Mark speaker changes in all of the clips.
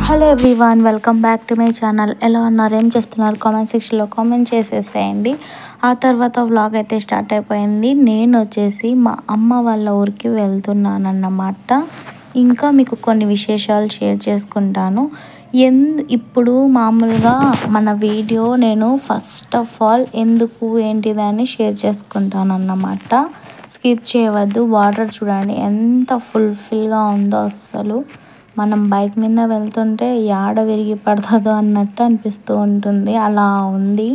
Speaker 1: Hello everyone, welcome back to my channel. ఎలా ఉన్నారు, ఏం చేస్తున్నారు? కామెంట్ సెక్షన్లో కామెంట్ చేసేసేయండి. ఆ తర్వాత వ్లాగ్ అయితే స్టార్ట్ అయిపోయింది. నేను వచ్చేసి మా అమ్మ వాళ్ళ ఊరికి వెళ్తున్నానన్నమాట. ఇంకా మీకు కొన్ని విశేషాలు షేర్ చేసుకుంటాను. ఇప్పుడు మామూలుగా మన వీడియో నేను ఫస్ట్ ఆఫ్ ఆల్ ఎందుకు ఏంటిదని షేర్ చేసుకుంటాను అన్నమాట. స్కిప్ చేయవద్దు. వాటర్ చూడండి ఎంత ఫుల్ఫిల్గా ఉందో. అస్సలు మనం బైక్ మీద వెళ్తుంటే యాడ విరిగి పడుతుందో అన్నట్టు అనిపిస్తూ ఉంటుంది. అలా ఉంది.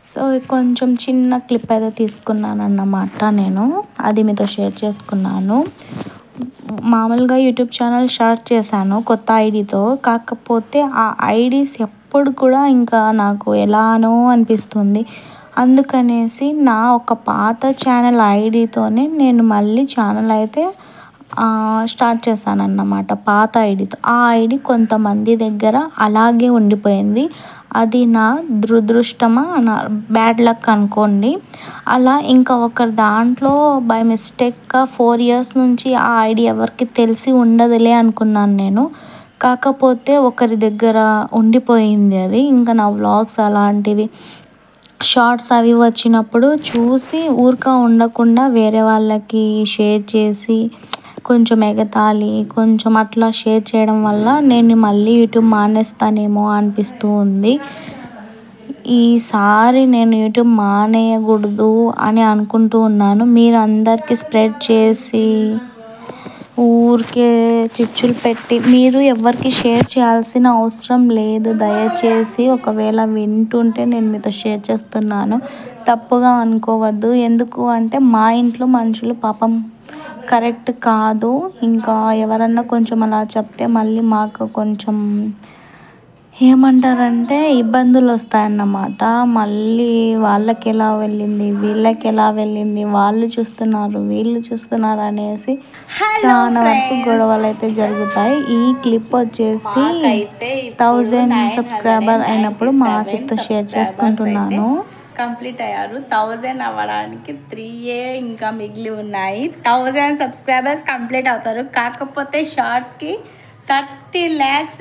Speaker 1: సో కొంచెం చిన్న క్లిప్ అయితే తీసుకున్నాను అన్నమాట. నేను అది మీతో షేర్ చేసుకున్నాను. మామూలుగా యూట్యూబ్ ఛానల్ స్టార్ట్ చేశాను కొత్త ఐడితో. కాకపోతే ఆ ఐడీస్ ఎప్పుడు కూడా ఇంకా నాకు ఎలానో అనిపిస్తుంది. అందుకనేసి నా ఒక పాత ఛానల్ ఐడితోనే నేను మళ్ళీ ఛానల్ అయితే స్టార్ట్ చేశాను అన్నమాట, పాత ఐడితో. ఆ ఐడి కొంతమంది దగ్గర అలాగే ఉండిపోయింది. అది నా దురదృష్టమా, నా బ్యాడ్ లక్ అనుకోండి. అలా ఇంకా ఒకరి దాంట్లో బై మిస్టేక్గా 4 years నుంచి ఆ ఐడి ఎవరికి తెలిసి ఉండదులే అనుకున్నాను నేను. కాకపోతే ఒకరి దగ్గర ఉండిపోయింది అది. ఇంకా నా వ్లాగ్స్ అలాంటివి షార్ట్స్ అవి వచ్చినప్పుడు చూసి ఊరిక ఉండకుండా వేరే వాళ్ళకి షేర్ చేసి కొంచెం ఎగతాళి కొంచెం అట్లా షేర్ చేయడం వల్ల నేను మళ్ళీ యూట్యూబ్ మానేస్తానేమో అనిపిస్తూ ఉంది. ఈసారి నేను యూట్యూబ్ మానేయకూడదు అని అనుకుంటూ ఉన్నాను. మీరు అందరికీ స్ప్రెడ్ చేసి ఊరికే చిచ్చులు పెట్టి మీరు ఎవరికి షేర్ చేయాల్సిన అవసరం లేదు. దయచేసి ఒకవేళ వింటుంటే నేను మీతో షేర్ చేస్తున్నాను, తప్పుగా అనుకోవద్దు. ఎందుకు అంటే మా ఇంట్లో మనుషులు పాపం కరెక్ట్ కాదు. ఇంకా ఎవరన్నా కొంచెం అలా చెప్తే మళ్ళీ మాకు కొంచెం ఏమంటారంటే ఇబ్బందులు వస్తాయన్నమాట. మళ్ళీ వాళ్ళకి ఎలా వెళ్ళింది, వీళ్ళకి ఎలా వెళ్ళింది, వాళ్ళు చూస్తున్నారు వీళ్ళు చూస్తున్నారు అనేసి చాలా వరకు గొడవలు అయితే జరుగుతాయి. ఈ క్లిప్ వచ్చేసి 1000 సబ్స్క్రైబర్ అయినప్పుడు మా ఆసిఫ్తో షేర్ చేసుకుంటున్నాను.
Speaker 2: కంప్లీట్ అయ్యారు. 1000 అవ్వడానికి 3 ఇంకా మిగిలి ఉన్నాయి. 1000 సబ్స్క్రైబర్స్ కంప్లీట్ అవుతారు. కాకపోతే షార్ట్స్కి 30 lakhs.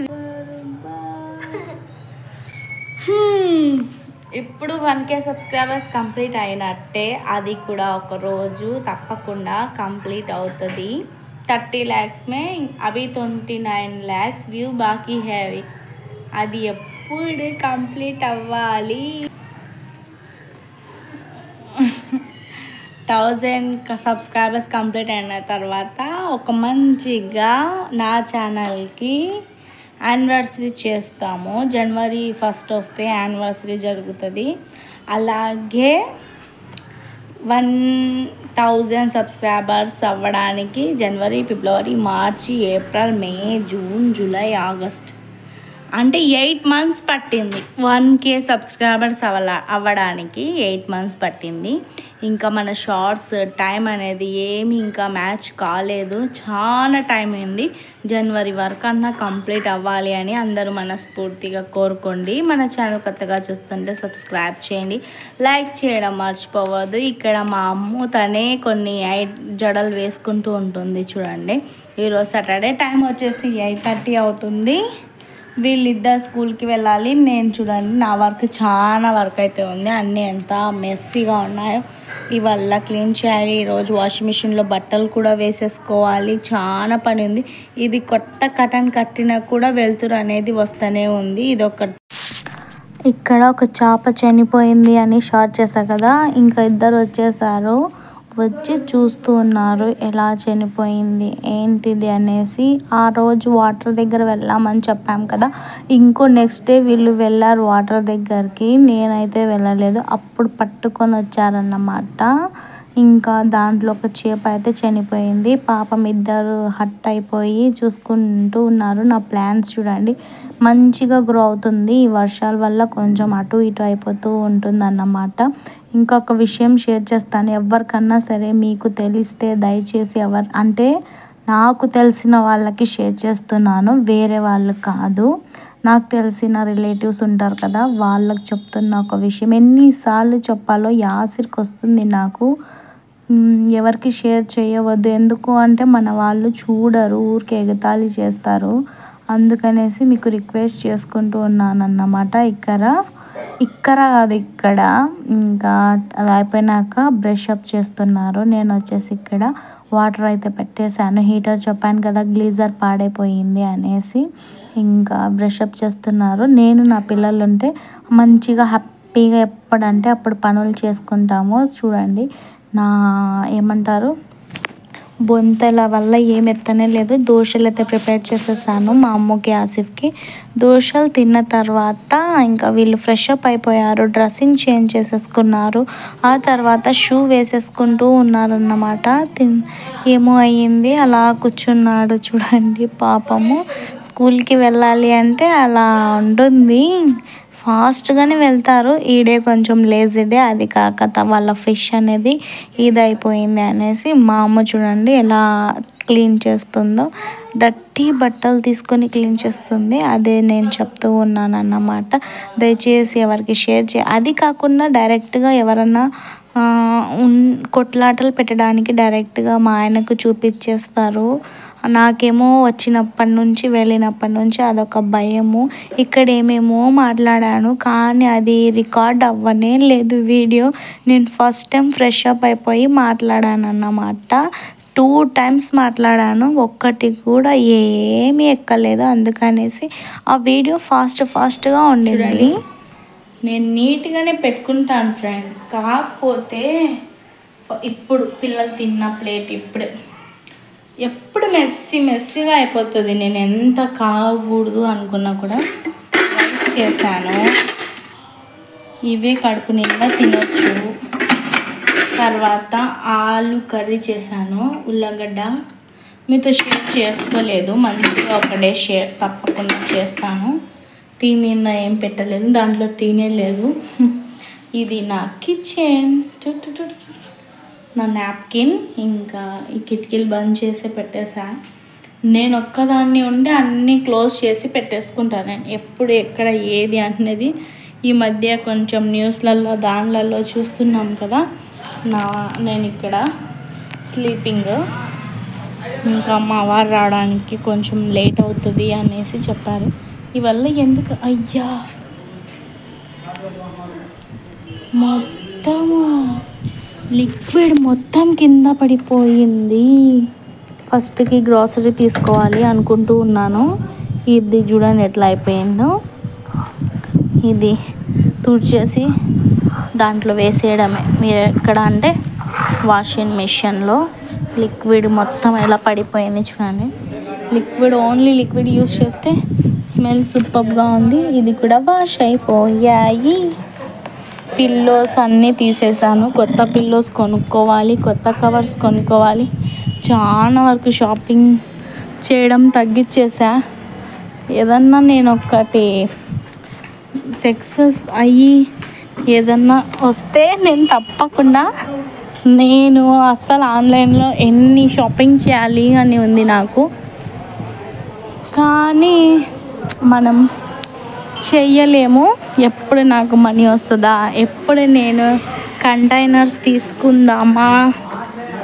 Speaker 2: ఇప్పుడు 1K సబ్స్క్రైబర్స్ కంప్లీట్ అయినట్టే. అది కూడా ఒక రోజు తప్పకుండా కంప్లీట్ అవుతుంది. 30 lakhs మే అవి 29 lakhs వ్యూ బాకీ హై. అది ఎప్పుడు కంప్లీట్ అవ్వాలి? 1000 సబ్స్క్రైబర్స్ కంప్లీట్ అయిన తర్వాత ఒక మంచిగా నా ఛానల్కి యానివర్సరీ చేస్తాము. January 1st వస్తే యానివర్సరీ జరుగుతుంది. అలాగే 1000 సబ్స్క్రైబర్స్ అవ్వడానికి January, February, March, April, May, June, July, August అంటే 8 months పట్టింది. 1K సబ్స్క్రైబర్స్ అవ్వడానికి 8 months పట్టింది. ఇంకా మన షార్ట్స్ టైం అనేది ఏమి ఇంకా మ్యాచ్ కాలేదు. చాలా టైం అయింది. January వరకు అన్నా కంప్లీట్ అవ్వాలి అని అందరూ మనస్ఫూర్తిగా కోరుకోండి. మన ఛానల్ కొత్తగా చూస్తుంటే సబ్స్క్రైబ్ చేయండి, లైక్ చేయడం మర్చిపోవద్దు. ఇక్కడ మా అమ్మ తనే కొన్ని జడలు వేసుకుంటూ ఉంటుంది చూడండి. ఈరోజు సాటర్డే, టైం వచ్చేసి 8:30 అవుతుంది. వీళ్ళిద్దరు స్కూల్కి వెళ్ళాలి. నేను చూడండి నా వర్క్ చాలా వర్క్ అయితే ఉంది. అన్నీ ఎంత మెస్సీగా ఉన్నాయో ఇవల్ల క్లీన్ చేయాలి. ఈరోజు వాషింగ్ మిషన్లో బట్టలు కూడా వేసేసుకోవాలి. చాలా పని ఉంది. ఇది కొత్త కటన్ కట్టినా కూడా వెలుతురు అనేది వస్తూనే ఉంది.
Speaker 1: ఇక్కడ ఒక చేప చనిపోయింది అని షార్ట్ చేశా కదా, ఇంకా ఇద్దరు వచ్చేసారు. వచ్చి చూస్తూ ఉన్నారు ఎలా చనిపోయింది ఏంటిది అనేసి. ఆ రోజు వాటర్ దగ్గర వెళ్ళామని చెప్పాం కదా, ఇంకో నెక్స్ట్ డే వీళ్ళు వెళ్ళారు వాటర్ దగ్గరికి. నేనైతే వెళ్ళలేదు. అప్పుడు పట్టుకొని వచ్చారన్నమాట. ఇంకా దాంట్లో ఒక చేప అయితే చనిపోయింది. పాపం ఇద్దరు హట్ అయిపోయి చూసుకుంటూ ఉన్నారు. నా ప్లాంట్స్ చూడండి మంచిగా గ్రో అవుతుంది. ఈ వర్షాల వల్ల కొంచెం అటు ఇటు అయిపోతూ ఉంటుంది అన్నమాట. ఇంకొక విషయం షేర్ చేస్తాను. ఎవరికన్నా సరే మీకు తెలిస్తే దయచేసి అంటే నాకు తెలిసిన వాళ్ళకి షేర్ చేస్తున్నాను, వేరే వాళ్ళు కాదు. నాకు తెలిసిన రిలేటివ్స్ ఉంటారు కదా, వాళ్ళకి చెప్తున్న ఒక విషయం. ఎన్నిసార్లు చెప్పాలో యాసిరికి వస్తుంది నాకు. ఎవరికి షేర్ చేయవద్దు. ఎందుకు అంటే మన వాళ్ళు చూడరు, ఊరికే ఎగతాళి చేస్తారు. అందుకనేసి మీకు రిక్వెస్ట్ చేసుకుంటూ ఉన్నానన్నమాట. ఇక్కడ కాదు, ఇక్కడ ఇంకా అది అయిపోయినాక బ్రష్ అప్ చేస్తున్నారు. నేను వచ్చేసి ఇక్కడ వాటర్ అయితే పెట్టేశాను. హీటర్ చెప్పాను కదా గ్లీజర్ పాడైపోయింది అనేసి, ఇంకా బ్రష్ అప్ చేస్తున్నారు. నేను నా పిల్లలు ఉంటే మంచిగా హ్యాపీగా ఎప్పుడంటే అప్పుడు పనులు చేసుకుంటాము. చూడండి నా ఏమంటారు బొంతల వల్ల ఏం ఎత్తనే లేదు. దోశలు అయితే ప్రిపేర్ చేసేసాను మా అమ్మకి ఆసిఫ్కి. దోశలు తిన్న తర్వాత ఇంకా వీళ్ళు ఫ్రెష్ అప్ అయిపోయారు, డ్రెస్సింగ్ చేంజ్ చేసేసుకున్నారు. ఆ తర్వాత షూ వేసేసుకుంటూ ఉన్నారన్నమాట. ఏమో అయ్యింది అలా కూర్చున్నాడు. చూడండి పాపము స్కూల్కి వెళ్ళాలి అంటే అలా ఉంటుంది. ఫాస్ట్గానే వెళ్తారు. ఈ డే కొంచెం లేజీ డే, అది కాక వాళ్ళ ఫిష్ అనేది ఇదైపోయింది అనేసి మా అమ్మ చూడండి ఎలా క్లీన్ చేస్తుందో. డర్టీ బట్టలు తీసుకొని క్లీన్ చేస్తుంది. అదే నేను చెప్తూ ఉన్నాను అన్నమాట. దయచేసి ఎవరికి షేర్ అది కాకుండా డైరెక్ట్గా ఎవరన్నా కొట్లాటలు పెట్టడానికి డైరెక్ట్గా మా ఆయనకు చూపించేస్తారు. నాకేమో వచ్చినప్పటి నుంచి వెళ్ళినప్పటి నుంచి అదొక భయము. ఇక్కడ ఏమేమో మాట్లాడాను కానీ అది రికార్డ్ అవ్వనే లేదు వీడియో. నేను ఫస్ట్ టైం ఫ్రెష్ అప్ అయిపోయి మాట్లాడాను అన్నమాట. 2 times మాట్లాడాను, ఒక్కటి కూడా ఏమీ ఎక్కలేదు. అందుకనేసి ఆ వీడియో ఫాస్ట్గా ఉండింది.
Speaker 2: నేను నీట్గానే పెట్టుకుంటాను ఫ్రెండ్స్. కాకపోతే ఇప్పుడు పిల్లలు తిన్న ప్లేట్ ఎప్పుడు మెస్సీగా అయిపోతుంది. నేను ఎంత కాకూడదు అనుకున్నా కూడా రైస్ చేశాను. ఇవే కడుపు నిండా తినొచ్చు. తర్వాత ఆలు కర్రీ చేశాను, ఉల్లగడ్డ. మీతో షేర్ చేసుకోలేదు, మంచిగా ఒకడే షేర్ తప్పకుండా చేస్తాను. టీ మీద ఏం పెట్టలేదు, దాంట్లో టీనే లేదు. ఇది నా కిచెన్, నా నాప్కిన్. ఇంకా ఈ కిటికీలు బంద్ చేసి పెట్టేసా. నేను ఒక్కదాన్ని ఉండి అన్నీ క్లోజ్ చేసి పెట్టేసుకుంటాను. నేను ఎప్పుడు ఎక్కడ ఏది అనేది ఈ మధ్య కొంచెం న్యూస్లలో దానిలలో చూస్తున్నాం కదా. నేను ఇక్కడ స్లీపింగ్. ఇంకా మా వారు రావడానికి కొంచెం లేట్ అవుతుంది అనేసి చెప్పారు. ఇవల్ల ఎందుకు అయ్యా మొత్తము లిక్విడ్ మొత్తం కింద పడిపోయింది. ఫస్ట్కి గ్రాసరీ తీసుకోవాలి అనుకుంటూ ఉన్నాను. ఇది చూడండి ఎట్లా అయిపోయిందో. ఇది తుడిచేసి దాంట్లో వేసేయడమే. మీరు ఎక్కడ అంటే వాషింగ్ మిషన్లో లిక్విడ్ మొత్తం ఎలా పడిపోయింది చూడండి. ఓన్లీ లిక్విడ్ యూజ్ చేస్తే స్మెల్ సూపర్గా ఉంది. ఇది కూడా వాష్ అయిపోయాయి. పిల్లోస్ అన్నీ తీసేసాను. కొత్త పిల్లోస్ కొనుక్కోవాలి, కొత్త కవర్స్ కొనుక్కోవాలి. చాలా వరకు షాపింగ్ చేయడం తగ్గించేసా. ఏదన్నా నేను ఒకటి సక్సెస్ అయ్యి ఏదన్నా వస్తే నేను అస్సలు ఆన్లైన్లో ఎన్ని షాపింగ్ చేయాలి అని ఉంది నాకు. కానీ మనం చెయ్యలేము. ఎప్పుడు నాకు మనీ వస్తుందా, ఎప్పుడు నేను కంటైనర్స్ తీసుకుందామా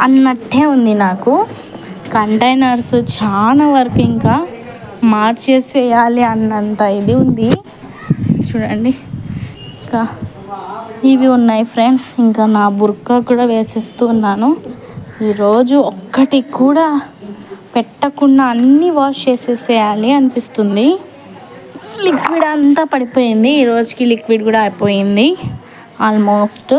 Speaker 2: అన్నట్టే ఉంది నాకు. కంటైనర్స్ చాలా వరకు ఇంకా మార్చేసేయాలి అన్నంత ఇది ఉంది. చూడండి ఇంకా ఇవి ఉన్నాయి ఫ్రెండ్స్. ఇంకా నా బుర్కా కూడా వేసేస్తూ ఉన్నాను. ఈరోజు ఒక్కటి కూడా పెట్టకుండా అన్నీ వాష్ చేసేసేయాలి అనిపిస్తుంది. లిక్విడ్ అంతా పడిపోయింది. ఈరోజుకి లిక్విడ్ కూడా అయిపోయింది ఆల్మోస్ట్.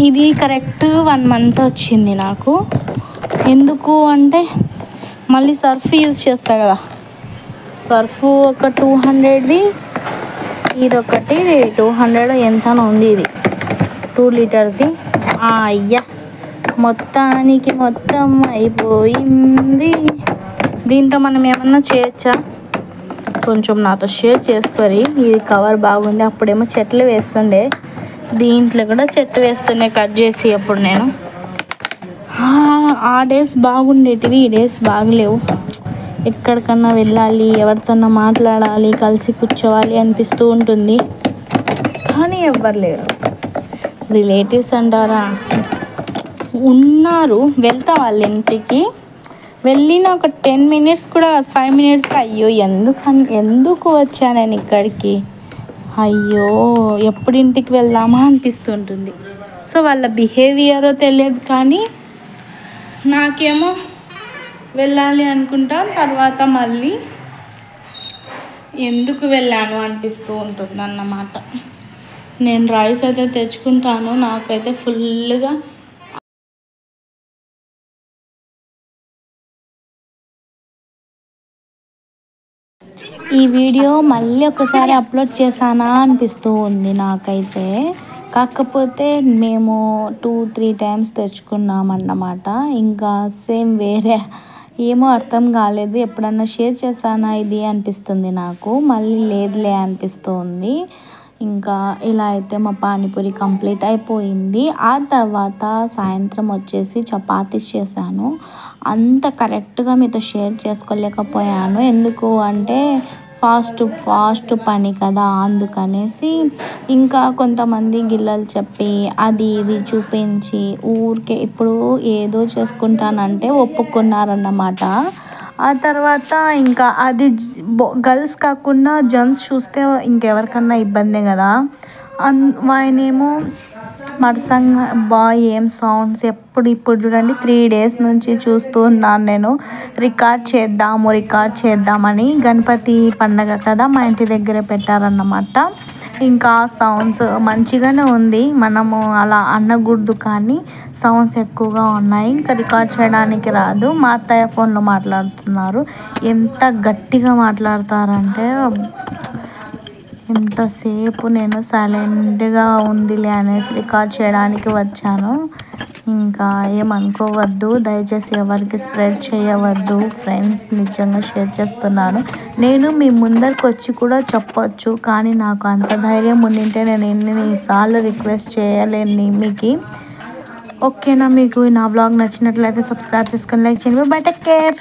Speaker 2: ఇది కరెక్ట్ 1 month వచ్చింది నాకు. ఎందుకు అంటే మళ్ళీ సర్ఫ్ యూజ్ చేస్తా కదా. సర్ఫ్ ఒక 200ది, ఇది ఒకటి 200 ఎంతనో ఉంది. ఇది 2 లీటర్స్ది. అయ్యా మొత్తం అయిపోయింది. దీంట్లో మనం ఏమన్నా చేయొచ్చా? కొంచెం నాతో షేర్ చేసుకోరి. ఇది కవర్ బాగుంది. అప్పుడేమో చెట్లు వేస్తుండే, దీంట్లో కూడా చెట్టు వేస్తుండే కట్ చేసి. అప్పుడు నేను ఆ డేస్ బాగుండేటివి, ఈ డేస్ బాగలేవు. ఎక్కడికన్నా వెళ్ళాలి, ఎవరితోన్నా మాట్లాడాలి, కలిసి కూర్చోవాలి అనిపిస్తూ ఉంటుంది. కానీ ఎవ్వరు లేరు. రిలేటివ్స్ అంటారా, ఉన్నారు, వెళ్తా వాళ్ళ ఇంటికి. వెళ్ళిన ఒక 10 మినిట్స్ కూడా 5 మినిట్స్కి అయ్యో ఎందుకు వచ్చా నేను ఇక్కడికి, అయ్యో ఎప్పుడు ఇంటికి వెళ్దామా అనిపిస్తుంటుంది. సో వాళ్ళ బిహేవియరో తెలియదు, కానీ నాకేమో వెళ్ళాలి అనుకుంటాను. తర్వాత మళ్ళీ ఎందుకు వెళ్ళాను అనిపిస్తూ ఉంటుంది అన్నమాట. నేను రైస్ అయితే తెచ్చుకుంటాను, నాకైతే ఫుల్గా ఈ వీడియో మళ్ళీ ఒకసారి అప్లోడ్ చేశానా అనిపిస్తూ ఉంది నాకైతే. కాకపోతే మేము 2-3 టైమ్స్ తెచ్చుకున్నామన్నమాట. ఇంకా సేమ్ వేరే ఏమో అర్థం కాలేదు, ఎప్పుడన్నా షేర్ చేశానా ఇది అనిపిస్తుంది నాకు. మళ్ళీ లేదులే అనిపిస్తూ ఉంది. ఇంకా ఇలా అయితే మా పానీపూరి కంప్లీట్ అయిపోయింది. ఆ తర్వాత సాయంత్రం వచ్చేసి చపాతీస్ చేశాను. అంత కరెక్ట్గా మీతో షేర్ చేసుకోలేకపోయాను, ఎందుకు అంటే ఫాస్ట్ పని కదా, అందుకనేసి. ఇంకా కొంతమంది గిల్లలు చెప్పి అది ఇది చూపించి ఊరికే ఇప్పుడు ఏదో చేసుకుంటానంటే ఒప్పుకున్నారన్నమాట. ఆ తర్వాత ఇంకా అది గర్ల్స్ కాకుండా జెంట్స్ చూస్తే ఇంకెవరికన్నా ఇబ్బందే కదా. ఆయనేమో మరసంగా ఏం సౌండ్స్ ఇప్పుడు చూడండి 3 డేస్ నుంచి చూస్తూ ఉన్నాను నేను, రికార్డ్ చేద్దామని. గణపతి పండగ కదా, మా ఇంటి దగ్గర పెట్టారన్నమాట. ఇంకా సౌండ్స్ మంచిగానే ఉంది, మనము అలా అనకూడదు, కానీ సౌండ్స్ ఎక్కువగా ఉన్నాయి. ఇంకా రికార్డ్ చేయడానికి రాదు. మా అత్తయ్య ఫోన్లో మాట్లాడుతున్నారు. ఎంత గట్టిగా మాట్లాడతారంటే ఎంతసేపు నేను సైలెంట్గా ఉండిలే అనేసి రికార్డ్ చేయడానికి వచ్చాను. ఇంకా ఏమనుకోవద్దు, దయచేసి ఎవరికి స్ప్రెడ్ చేయవద్దు ఫ్రెండ్స్, నిజంగా షేర్ చేస్తున్నాను. నేను మీ ముందరికి వచ్చి కూడా చెప్పొచ్చు, కానీ నాకు అంత ధైర్యం ఉండింటే నేను ఎన్నిసార్లు రిక్వెస్ట్ చేయలేను మీకు. ఓకేనా, మీకు నా వ్లాగ్ నచ్చినట్లయితే సబ్స్క్రైబ్ చేసుకొని లైక్ చేయండి. By, take care.